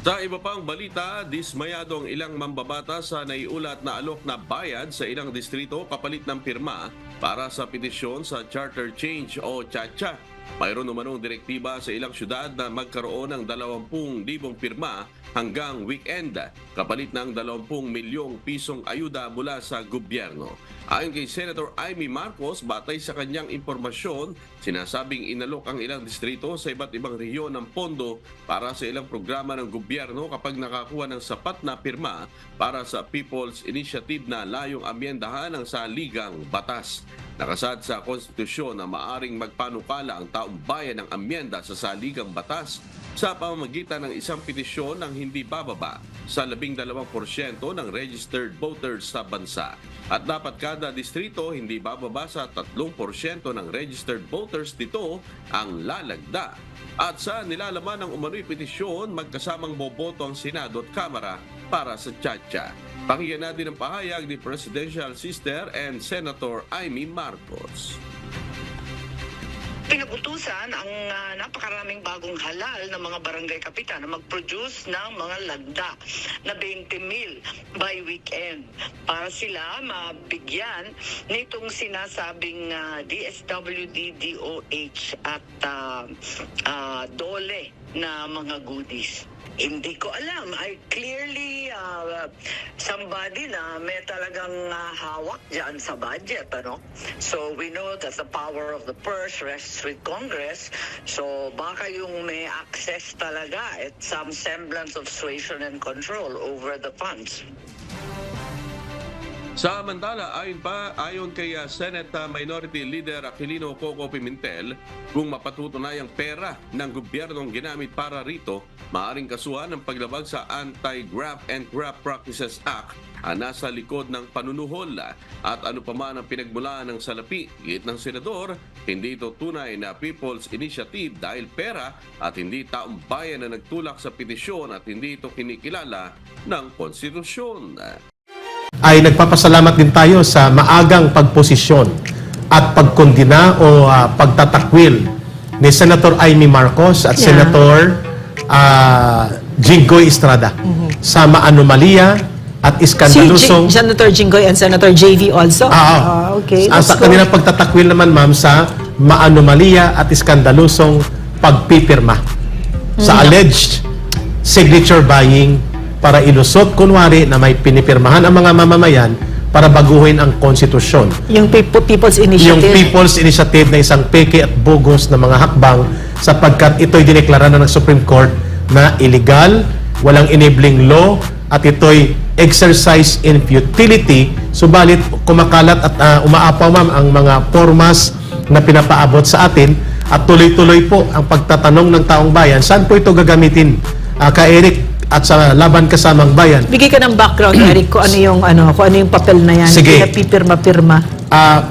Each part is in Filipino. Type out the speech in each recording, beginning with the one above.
Sa iba pang balita, dismayado ang ilang mambabatas sa naiulat na alok na bayad sa ilang distrito kapalit ng pirma para sa petisyon sa Charter Change o CHA-CHA. Mayroon umanong direktiba sa ilang syudad na magkaroon ng 20,000 pirma hanggang weekend kapalit ng 20 milyong pisong ayuda mula sa gobyerno. Ayon kay Senator Amy Marcos, batay sa kanyang impormasyon, sinasabing inalok ang ilang distrito sa iba't ibang rehiyon ng pondo para sa ilang programa ng gobyerno kapag nakakuha ng sapat na pirma para sa People's Initiative na layong amyendahan ng saligang batas. Nakasad sa konstitusyon na maaring magpanukala ang taong bayan ng amyenda sa saligang batas sa pamamagitan ng isang petisyon ng hindi bababa sa 12% ng registered voters sa bansa. At dapat kada distrito hindi bababa sa 3% ng registered voters dito ang lalagda. At sa nilalaman ng umano'y petisyon, magkasamang boboto ang Senado at Kamara para sa CHA-CHA. Pakinggan natin ang pahayag ni Presidential Sister and Senator Amy Marcos. Pinagutusan ang napakaraming bagong halal ng mga barangay kapitan na mag-produce ng mga lagda na 20,000 by weekend para sila mabigyan nitong sinasabing DSWD, DOH at DOLE na mga goodies. Hindi ko alam. I clearly somebody na may talagang hawak dyan sa budget, ano? So we know that the power of the purse rests with Congress. So baka yung may access talaga at some semblance of suasion and control over the funds. Samantala, ayon kay Senate Minority Leader Aquilino Coco Pimentel, kung mapatutunayang pera ng gobyernong ginamit para rito, maaaring kasuhan ng paglabag sa Anti-Graft and Graft Practices Act ang nasa likod ng panunuhol at ano pa man ang pinagmulaan ng salapi. Git ng senador, hindi ito tunay na People's Initiative dahil pera at hindi taong bayan na nagtulak sa petisyon at hindi ito kinikilala ng konstitusyon. Ay nagpapasalamat din tayo sa maagang pagposisyon at pagkondina o pagtatakwil ni Senator Amy Marcos at Senator Jinggoy Estrada sa maanomalya at iskandalusong... Senator Jinggoy and Senator JV also? Okay. Sa kanilang pagtatakwil naman, ma'am, sa maanomalya at iskandalusong pagpipirma sa alleged signature buying para ilusot kunwari na may pinipirmahan ang mga mamamayan para baguhin ang konstitusyon. Yung People's Initiative. Yung People's Initiative na isang peke at bogus na mga hakbang sapagkat ito'y dineklara na ng Supreme Court na illegal, walang enabling law, at ito'y exercise in futility. Subalit kumakalat at umaapaw, ma'am, ang mga formas na pinapaabot sa atin at tuloy-tuloy po ang pagtatanong ng taong bayan, saan po ito gagamitin? Ka Eric, at sa laban kasamang bayan. Bigay ka ng background, Eric, kung ano yung papel na yan. Sige. Pinapipirma-pirma.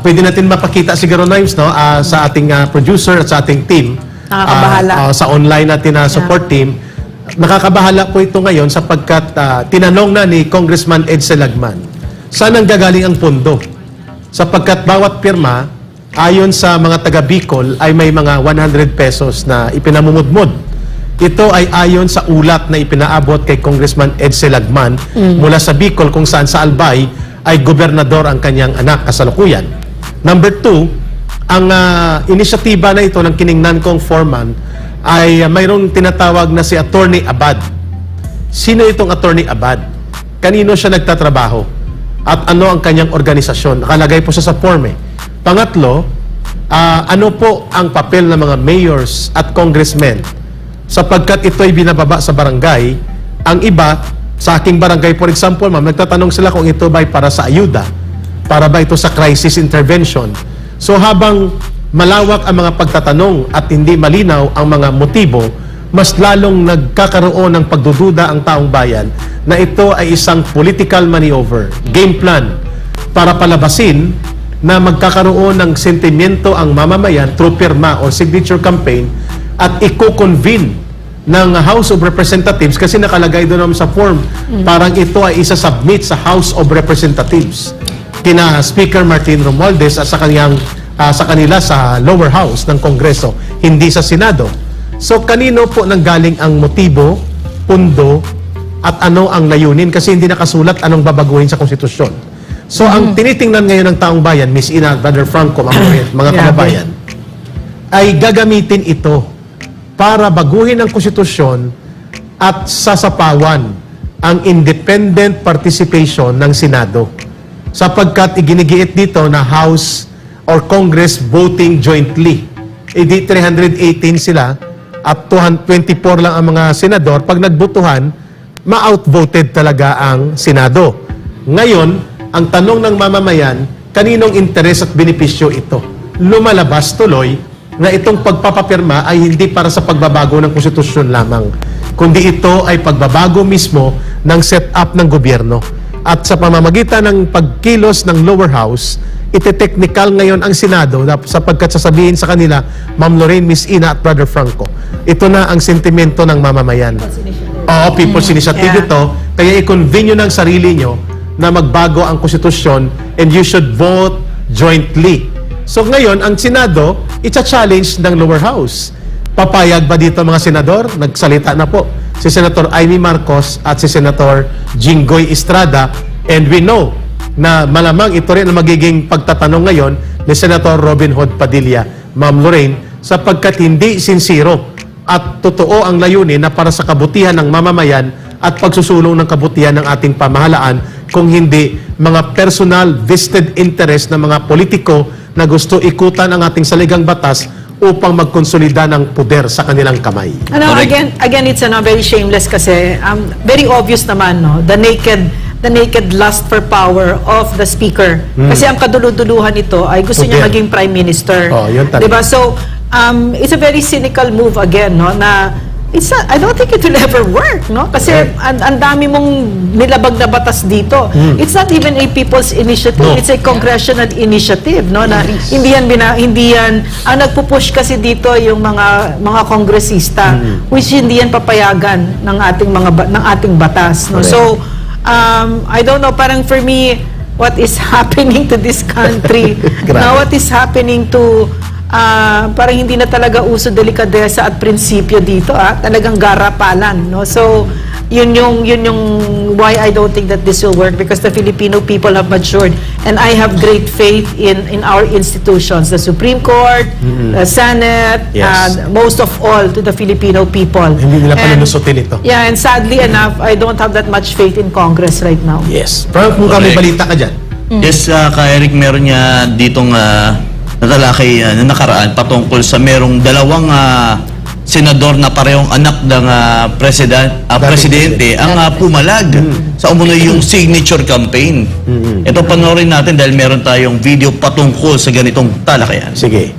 Pwede natin mapakita siguro, Nimes, no, sa ating producer at sa ating team. Nakakabahala. Sa online natin na support team. Nakakabahala po ito ngayon sapagkat tinanong na ni Congressman Ed Selagman, saan ang gagaling ang pondo? Sapagkat bawat pirma, ayon sa mga taga Bicol, ay may mga 100 pesos na ipinamumudmod. Ito ay ayon sa ulat na ipinaabot kay Congressman Ed Selagman mula sa Bicol kung saan sa Albay ay gobernador ang kanyang anak kasalukuyan. Number 2, ang inisyatiba na ito ng kiningnan kong foreman ay mayroong tinatawag na si Attorney Abad. Sino itong Attorney Abad? Kanino siya nagtatrabaho? At ano ang kanyang organisasyon? Nakalagay po siya sa form. Pangatlo, ano po ang papel ng mga mayors at congressmen? Sapagkat ito ay binababa sa barangay, ang iba, sa aking barangay, for example, ma'am, nagtatanong sila kung ito ba ay para sa ayuda, para ba ito sa crisis intervention. So habang malawak ang mga pagtatanong at hindi malinaw ang mga motibo, mas lalong nagkakaroon ng pagdududa ang taong bayan na ito ay isang political maneuver, game plan, para palabasin na magkakaroon ng sentimiento ang mamamayan through pirma o signature campaign at i-convene ng House of Representatives kasi nakalagay doon naman sa form parang ito ay isa-submit sa House of Representatives kina Speaker Martin Romualdez at sa kanila sa lower house ng Kongreso, hindi sa Senado. So kanino po nanggaling ang motibo pundo at ano ang layunin kasi hindi nakasulat anong babaguhin sa konstitusyon. So, ang tinitingnan ngayon ng taong bayan, Miss Ina, Brother Franco, mga Grabe. kababayan, ay gagamitin ito para baguhin ang konstitusyon at sasapawan ang independent participation ng Senado. Sapagkat iginigiit dito na House or Congress voting jointly. Di 318 sila at 224 lang ang mga senador. Pag nagbotohan, ma-outvoted talaga ang Senado. Ngayon, ang tanong ng mamamayan, kaninong interes at benepisyo ito? Lumalabas tuloy na itong pagpapapirma ay hindi para sa pagbabago ng konstitusyon lamang, kundi ito ay pagbabago mismo ng setup ng gobyerno. At sa pamamagitan ng pagkilos ng lower house, ite-technical ngayon ang Senado sapagkat sasabihin sa kanila, Ma'am Lorraine, Miss Ina at Brother Franco, ito na ang sentimento ng mamamayan. Oo, People's Initiative Yeah. ito, kaya i-convene nyo ng sarili nyo na magbago ang konstitusyon and you should vote jointly. So ngayon, ang Senado, itcha-challenge ng lower house. Papayag ba dito mga senador? Nagsalita na po si Senator Amy Marcos at si Senator Jinggoy Estrada, and we know na malamang ito rin ang magiging pagtatanong ngayon ni Senator Robin Hood Padilla, Ma'am Lorraine, sapagkat hindi sincero at totoo ang layunin na para sa kabutihan ng mamamayan at pagsusulong ng kabutihan ng ating pamahalaan, kung hindi mga personal vested interest ng mga politiko na gusto ikutan ang ating saligang batas upang magkonsolida ng poder sa kanilang kamay. Ano, Correct. again, it's very shameless kasi very obvious naman, no, the naked lust for power of the speaker. Kasi ang kaduluduluhan nito ay gusto niya Poder. maging prime minister. Oh, yun talaga. Diba? So, it's a very cynical move again, no, na I don't think it will ever work, no? Kasi ang dami mong nilabag na batas dito. It's not even a people's initiative, No. it's a congressional initiative, no? Na hindi yan ang nagpupush kasi dito yung mga kongresista, which hindi yan papayagan ng ating batas, no? Correct. So, I don't know, parang for me, what is happening to this country, Grabe. now what is happening to parang hindi na talaga uso delikadesa at prinsipyo dito, talagang garapalan, no? So yun yung why I don't think that this will work, because the Filipino people have matured, and I have great faith in our institutions, the Supreme Court, the Senate, Yes. and most of all to the Filipino people. Hindi nila And- panunusutin ito. Yeah, and sadly enough, I don't have that much faith in Congress right now. Yes. Frank, kung may Correct. balita ka dyan. Yes, ka Eric, meron niya ditong natalakay na nakaraan patungkol sa merong dalawang senador na parehong anak ng presidente ang pumalag sa umunoy yung signature campaign. Ito panoorin natin dahil meron tayong video patungkol sa ganitong talakayan. Sige.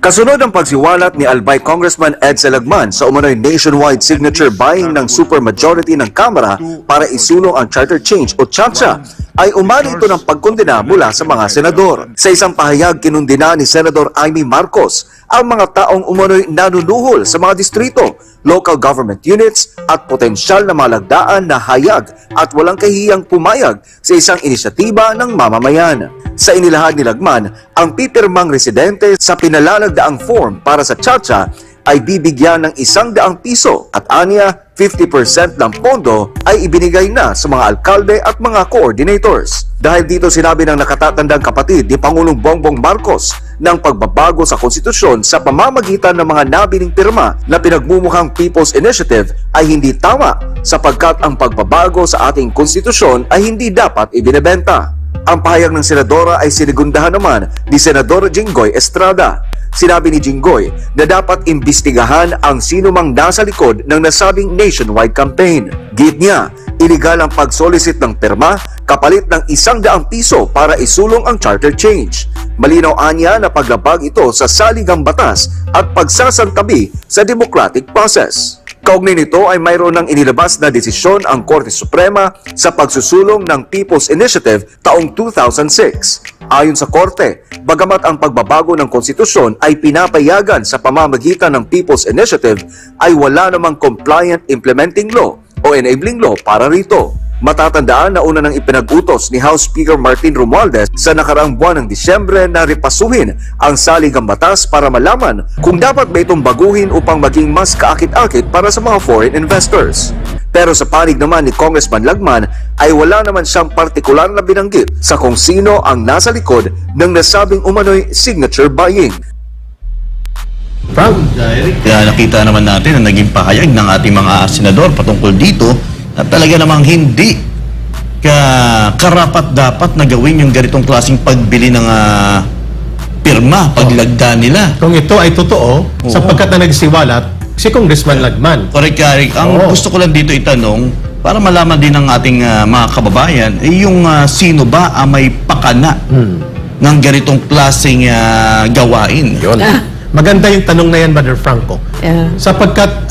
Kasunod ang pagsiwalat ni Albay Congressman Ed Salagman sa umano'y nationwide signature buying ng supermajority ng Kamara para isulong ang charter change o CHACHA, ay umani ito ng pagkondena mula sa mga senador. Sa isang pahayag, kinundina ni Senador Amy Marcos ang mga taong umano'y nanunuhol sa mga distrito, local government units at potensyal na malagdaan na hayag at walang kahiyang pumayag sa isang inisyatiba ng mamamayan. Sa inilahad ni Lagman, ang pipirmang residente sa pinalalagdaang form para sa CHACHA ay bibigyan ng 100 piso at aniya 50% ng pondo ay ibinigay na sa mga alkalde at mga coordinators. Dahil dito sinabi ng nakatatandang kapatid ni Pangulong Bongbong Marcos ng pagbabago sa konstitusyon sa pamamagitan ng mga nabiling pirma na pinagmumukhang People's Initiative ay hindi tama sapagkat ang pagbabago sa ating konstitusyon ay hindi dapat ibinebenta. Ang pahayag ng senadora ay sinigundahan naman ni Senador Jinggoy Estrada. Sinabi ni Jinggoy na dapat imbestigahan ang sinumang nasa likod ng nasabing nationwide campaign. Git niya, iligal ang pag-solicit ng pirma kapalit ng 100 piso para isulong ang charter change. Malinaw anya na paglabag ito sa saligang batas at pagsasantabi sa democratic process. Kaugnay nito ay mayroon ng inilabas na desisyon ang Korte Suprema sa pagsusulong ng People's Initiative taong 2006. Ayon sa Korte, bagamat ang pagbabago ng konstitusyon ay pinapayagan sa pamamagitan ng People's Initiative, ay wala namang compliant implementing law o enabling law para rito. Matatandaan na una nang ipinag-utos ni House Speaker Martin Romualdez sa nakaraang buwan ng Disyembre na repasuhin ang saligang batas para malaman kung dapat ba itong baguhin upang maging mas kaakit-akit para sa mga foreign investors. Pero sa panig naman ni Congressman Lagman ay wala naman siyang partikular na binanggit sa kung sino ang nasa likod ng nasabing umano'y signature buying. Frank? Kaya nakita naman natin na naging pahayag ng ating mga senador patungkol dito na talaga namang hindi karapat-dapat na gawin yung ganitong klaseng pagbili ng pirma, paglagda nila. Kung ito ay totoo, sapagkat na nagsiwalat si Congressman Lagman. Correct, Eric. Ang gusto ko lang dito itanong, para malaman din ng ating mga kababayan, yung sino ba ang may pakana ng ganitong klaseng gawain? Yun. Maganda yung tanong na yan, Brother Franco. Yeah. Sapagkat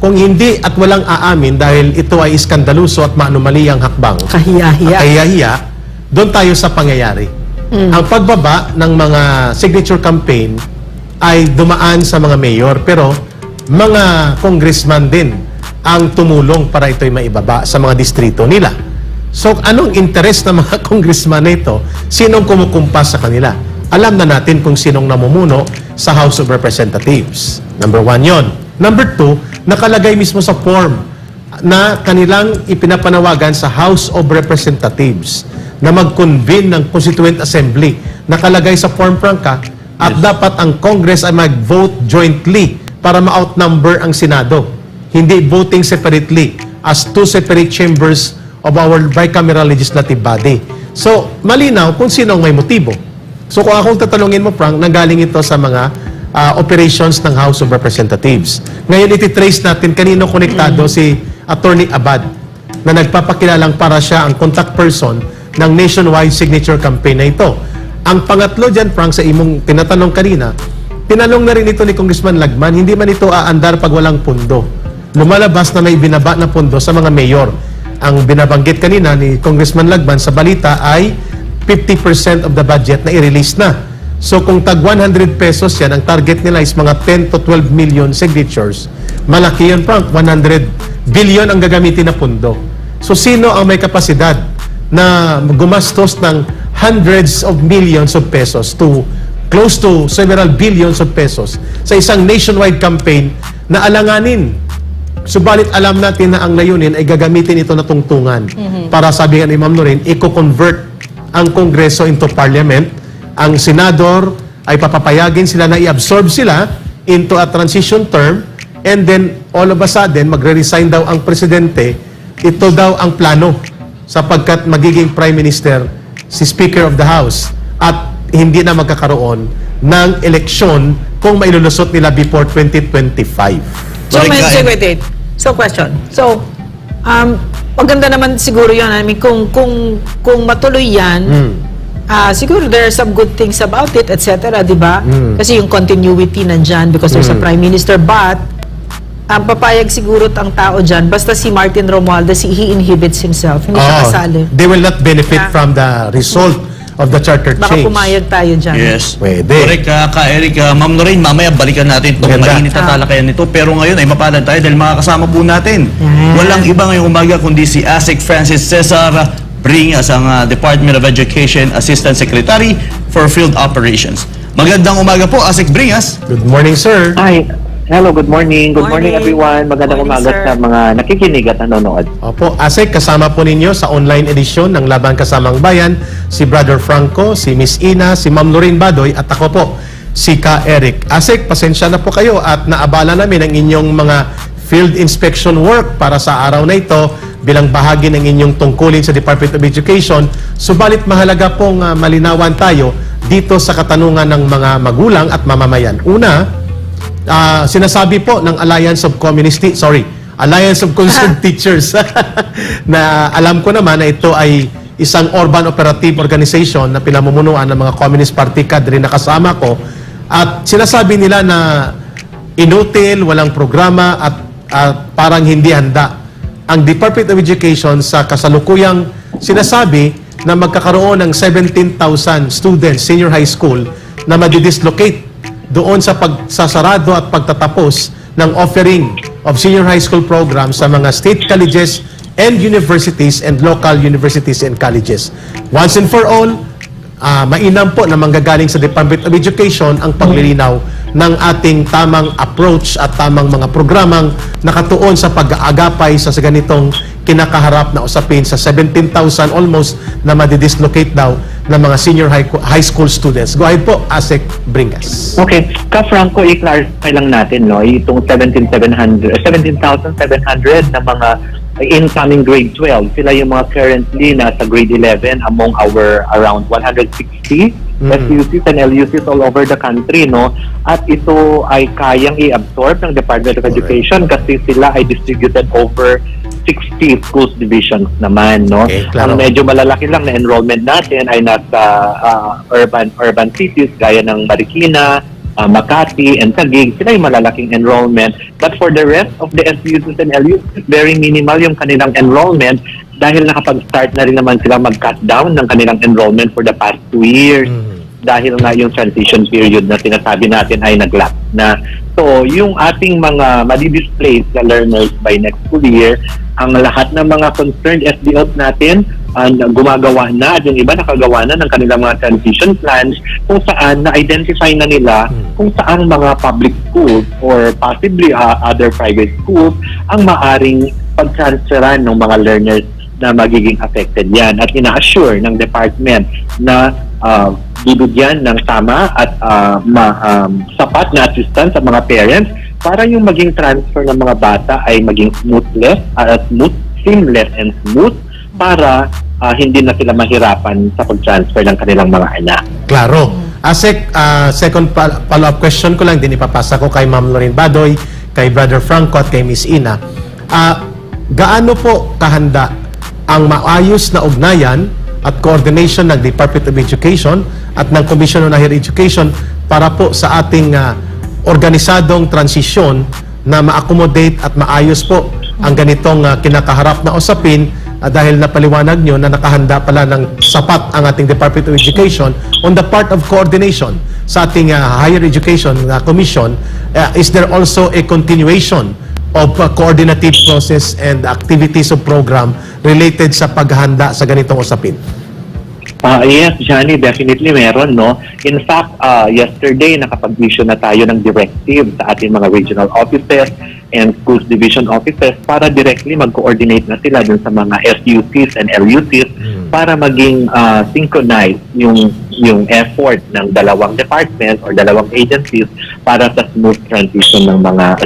kung hindi at walang aamin dahil ito ay iskandaluso at maanumali ang hakbang, Kahiya-hiya. kahiya-hiya, doon tayo sa pangyayari. Ang pagbaba ng mga signature campaign ay dumaan sa mga mayor, pero mga congressman din ang tumulong para ito'y maibaba sa mga distrito nila. So, anong interes ng mga congressman na ito? Sinong kumukumpas sa kanila? Alam na natin kung sinong namumuno sa House of Representatives. Number 1 yon. Number 2, nakalagay mismo sa form na kanilang ipinapanawagan sa House of Representatives na mag-convene ng Constituent Assembly. Nakalagay sa form, Franca, at dapat ang Congress ay mag-vote jointly para ma-outnumber ang Senado. Hindi voting separately as two separate chambers of our bicameral legislative body. So, malinaw kung sino ang may motibo. So kung akong tatanungin mo, Frank, nanggaling ito sa mga operations ng House of Representatives. Ngayon, ititrace natin kanino konektado si Attorney Abad na nagpapakilalang para siya ang contact person ng nationwide signature campaign na ito. Ang pangatlo dyan, Frank, sa imong tinatanong kanina, tinanong na rin ito ni Congressman Lagman, hindi man ito aandar pag walang pundo. Lumalabas na may binaba na pundo sa mga mayor. Ang binabanggit kanina ni Congressman Lagman sa balita ay 50% of the budget na i-release na. So kung tag 100 pesos yan, ang target nila is mga 10 to 12 million signatures. Malaki yun, Frank. 100 billion ang gagamitin na pundo. So sino ang may kapasidad na gumastos ng hundreds of millions of pesos to close to several billions of pesos sa isang nationwide campaign na alanganin? Subalit alam natin na ang layunin ay gagamitin ito na tungtungan para, sabi nga ni Ma'am Noreen, i-convert ang Kongreso into Parliament. Ang Senador ay papapayagin sila na i-absorb sila into a transition term, and then all of a sudden magre-resign daw ang Presidente. Ito daw ang plano sapagkat magiging Prime Minister si Speaker of the House at hindi na magkakaroon ng eleksyon kung mailulusot nila before 2025. So, Correct, wait. So, question. So, maganda naman siguro yun. I mean, kung matuloy yan, siguro there are some good things about it, etc., di ba? Kasi yung continuity nandyan because there's a Prime Minister. But, ang papayag siguro ang tao dyan, basta si Martin Romualdez, he inhibits himself. Hindi siya kasali. They will not benefit from the result of the charter Baka change. pumayag tayo dyan. Yes. Pwede. Correct, Eric. Ma'am Lorraine, mamaya balikan natin itong Maganda. mainit na talakayan nito. Pero ngayon ay mapalad tayo dahil makakasama po natin. Walang iba ngayong umaga kundi si ASEC Francis Cesar Bringas, ang Department of Education Assistant Secretary for Field Operations. Magandang umaga po, ASEC Bringas. Good morning, sir. Hi. Hello, good morning. Good Morning. morning, everyone. Magandang Morning, umaga sir. sa mga nakikinig at nanonood. Opo, ASEC, kasama po ninyo sa online edition ng Laban Kasamang Bayan, si Brother Franco, si Miss Ina, si Ma'am Lorraine Badoy, at ako po, si Ka Eric. ASEC, pasensya na po kayo at naabala namin ang inyong mga field inspection work para sa araw na ito bilang bahagi ng inyong tungkulin sa Department of Education. Subalit mahalaga pong malinawan tayo dito sa katanungan ng mga magulang at mamamayan. Una, sinasabi po ng Alliance of Concerned Teachers na alam ko naman na ito ay isang urban operative organization na pinamumunuan ng mga Communist Party cadre na kasama ko, at sinasabi nila na inutil, walang programa at parang hindi handa ang Department of Education sa kasalukuyang sinasabi na magkakaroon ng 17,000 students, senior high school, na madidislocate doon sa pagsasarado at pagtatapos ng offering of senior high school program sa mga state colleges and universities and local universities and colleges. Once and for all, mainam po na manggagaling sa Department of Education ang paglilinaw ng ating tamang approach at tamang mga programang nakatuon sa pag-aagapay sa ganitong kinakaharap na usapin sa 17,000 almost na madidislocate daw ng mga senior high school students. Go ahead po, Asek Bringas. Okay, Ka-Franco, i-clarify lang natin, no, itong 17,700 na mga incoming grade 12, sila yung mga currently nasa grade 11 among our around 160 SUCs and LUCs all over the country, no? At ito ay kayang i-absorb ng Department of Education kasi sila ay distributed over 60 schools divisions naman, no? Okay, klaro. Ang medyo malalaki lang na enrollment natin ay nasa urban cities gaya ng Marikina, Makati, and Taguig. Sila yung malalaking enrollment. But for the rest of the SUs and LUs, very minimal yung kanilang enrollment dahil nakapag-start na rin naman sila mag-cut down ng kanilang enrollment for the past 2 years. Dahil nga yung transition period na sinasabi natin ay nag-lapse na. So, yung ating mga madi-displaced na learners by next school year, ang lahat ng mga concerned SDOs natin gumagawa na at yung iba nakagawa na ng kanilang mga transition plans kung saan na-identify na nila kung saan mga public schools or possibly other private schools ang maaring pag-transferan ng mga learners na magiging affected yan. At ina-assure ng department na bibigyan ng tama at sapat na assistance sa mga parents para yung maging transfer ng mga bata ay maging seamless and smooth para hindi na sila mahirapan sa pag-transfer ng kanilang mga anak. Klaro. Asek, second follow-up question ko lang, din ipapasa ko kay Ma'am Lorraine Badoy, kay Brother Franco at kay Miss Ina. Gaano po kahanda ang maayos na ugnayan at coordination ng Department of Education at ng Commission on Higher Education para po sa ating organisadong transisyon na ma-accommodate at maayos po ang ganitong kinakaharap na usapin dahil napaliwanag nyo na nakahanda pala ng sapat ang ating Department of Education on the part of coordination sa ating Higher Education Commission. Is there also a continuation of coordinative process and activities of program related sa paghahanda sa ganitong usapin? Yes, Johnny, definitely meron, no? In fact, yesterday nakapag-issue na tayo ng directive sa ating mga regional offices and schools division offices para directly mag-coordinate na sila dun sa mga SUCs and LUCs para maging synchronized yung effort ng dalawang departments or dalawang agencies para sa smooth transition ng mga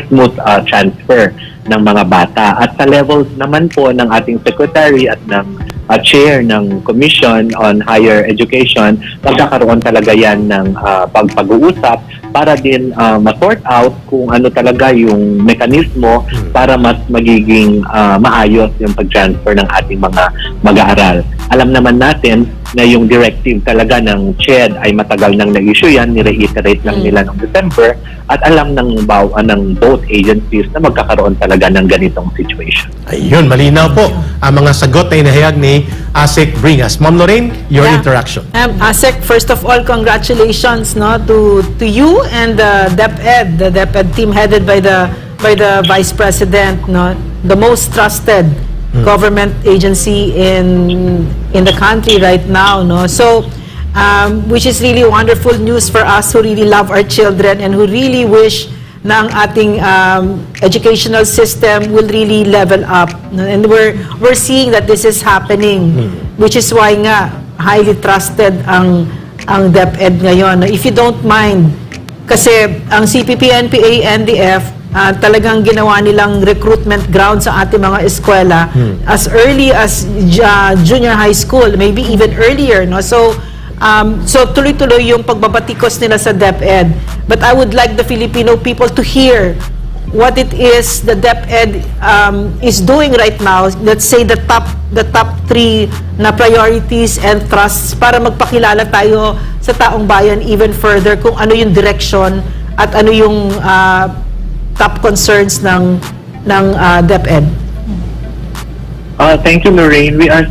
transfer ng mga bata. At sa levels naman po ng ating secretary at ng chair ng Commission on Higher Education, magkakaroon talaga yan ng pag-uusap para din ma-sort out kung ano talaga yung mekanismo para mas magiging maayos yung pag-transfer ng ating mga mag-aaral. Alam naman natin na yung directive talaga ng CHED ay matagal nang na-issue yan, ni-reiterate lang nila noong December, at alam ng both agencies na magkakaroon talaga ng ganitong situation. Ayun, malinaw po ang mga sagot na inahayag ni Asek Bringas. Ma'am Lorraine, your interaction. Asek, first of all, congratulations to you and the DepEd team headed by the Vice President, no, the most trusted government agency in the country right now, no. So which is really wonderful news for us who really love our children and who really wish na ang ating educational system will really level up, no? And we're seeing that this is happening, which is why nga highly trusted ang DepEd ngayon. If you don't mind, kasi ang CPP, NPA, NDF talagang ginawa nilang recruitment ground sa ating mga eskwela as early as junior high school, maybe even earlier, no? So tuloy-tuloy yung pagbabatikos nila sa DepEd. But I would like the Filipino people to hear what it is the DepEd is doing right now. Let's say the top 3 na priorities and trusts para magpakilala tayo sa taong bayan even further kung ano yung direction at ano yung top concerns ng DepEd. Thank you, Lorraine. We are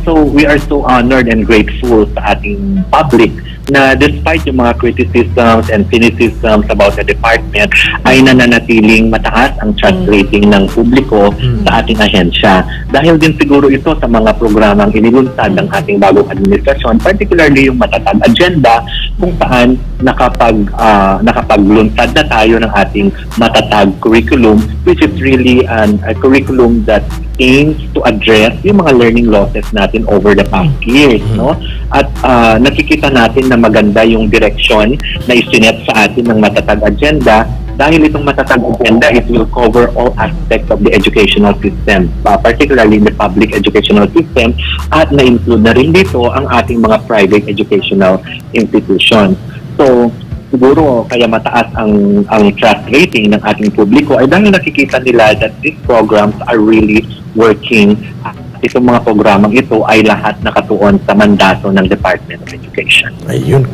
so honored and grateful sa ating public na despite yung mga criticisms and cynicisms about the department, ay nananatiling mataas ang trust rating ng publiko sa ating ahensya. Dahil din siguro ito sa mga programang inilunsad ng ating bagong administrasyon, particularly yung matatag agenda, kung saan nakapaglunsad na tayo ng ating matatag curriculum, which is really a curriculum that aims to address yung mga learning losses natin over the past years, no? At nakikita natin na maganda yung direksyon na isinet sa atin ng matatag agenda. Dahil itong matatag agenda, it will cover all aspects of the educational system, particularly in the public educational system, at na-include na rin dito ang ating mga private educational institutions. So, siguro kaya mataas ang trust rating ng ating publiko ay dahil nakikita nila that these programs are really working. Itong mga programang ito ay lahat nakatuon sa mandato ng Department of Education. Ayun.